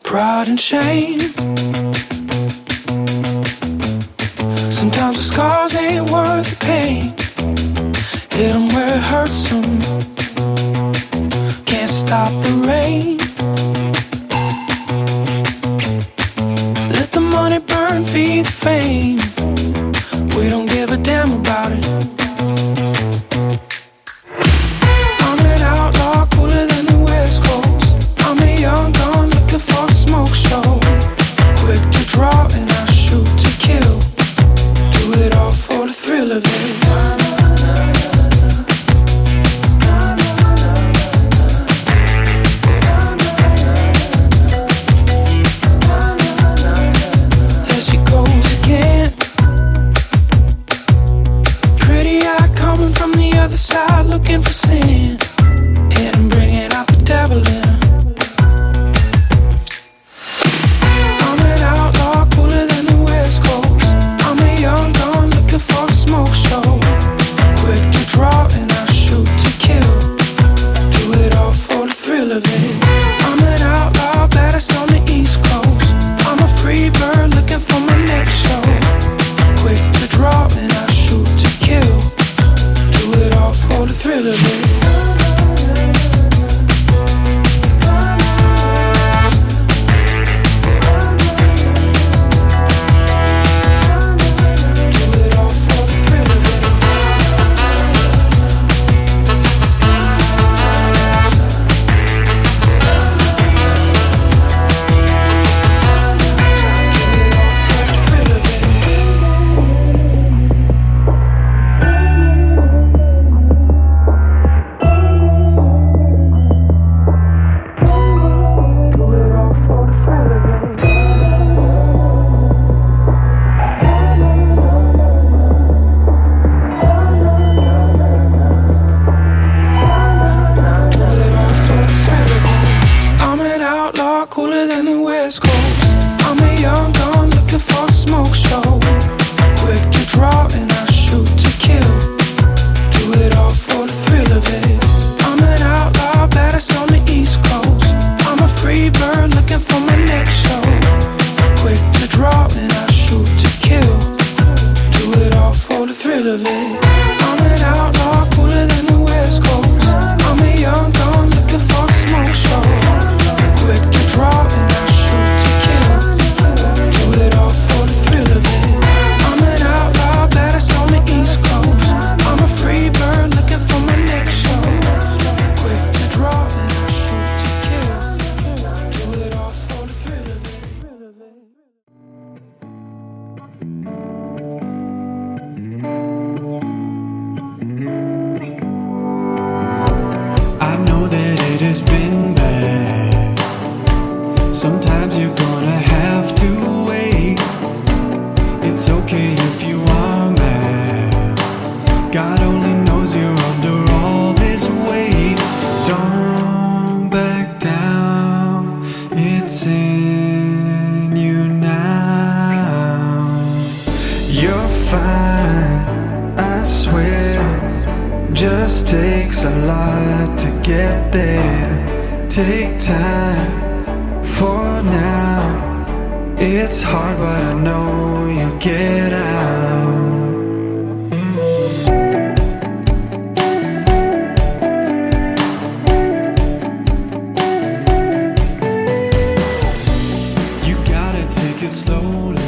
pride and shame. Sometimes the scars ain't worth the pain. Hit 'em where it hurts 'em. Can't stop the rain. Let the money burn, feed the fame. We don't give a damn about it. I'm an outlaw, cooler than the West Coast. I'm a young gun looking for a smoke show. Quick to draw and I shoot to kill. Do it all for the thrill of it. There she goes again. Pretty eye coming from the other side, looking for sin. Hitting, bringing out the devil in her. I'm an outlaw, cooler than the West Coast. I'm a young gun looking for a smoke show. Quick to draw and I shoot to kill. Do it all for the thrill of it. I'm an outlaw, glad it's on the East Coast. I'm a free bird looking for my next show. Quick to draw and I shoot to kill. Do it all for the thrill of it. I'm an outlaw, cooler than the West Coast. I'm a young gun looking for a smoke show. Quick to draw and I shoot to kill. Do it all for the thrill of it. I'm an outlaw, glad it's on the East Coast. I'm a free bird looking for my next show. Quick to draw and I shoot to kill. Do it all for the thrill of it. I'm an outlaw, cooler than the West Coast. I'm a young gun looking for a smoke show. Quick to draw and I shoot to kill. Do it all for the thrill of it. I'm an outlaw, glad it's on the East Coast. I'm a free bird looking for my next show. Quick to draw and I shoot to kill. Do it all for the thrill of it. I know that it has been bad. Sometimes you're gonna have to wait. It's okay if you are mad. God only knows you're under all this weight. Don't back down. It's in you now. You're fine, I swear. Just takes a lot to get there. Take time for now. It's hard, but I know you'll get out. You gotta take it slowly.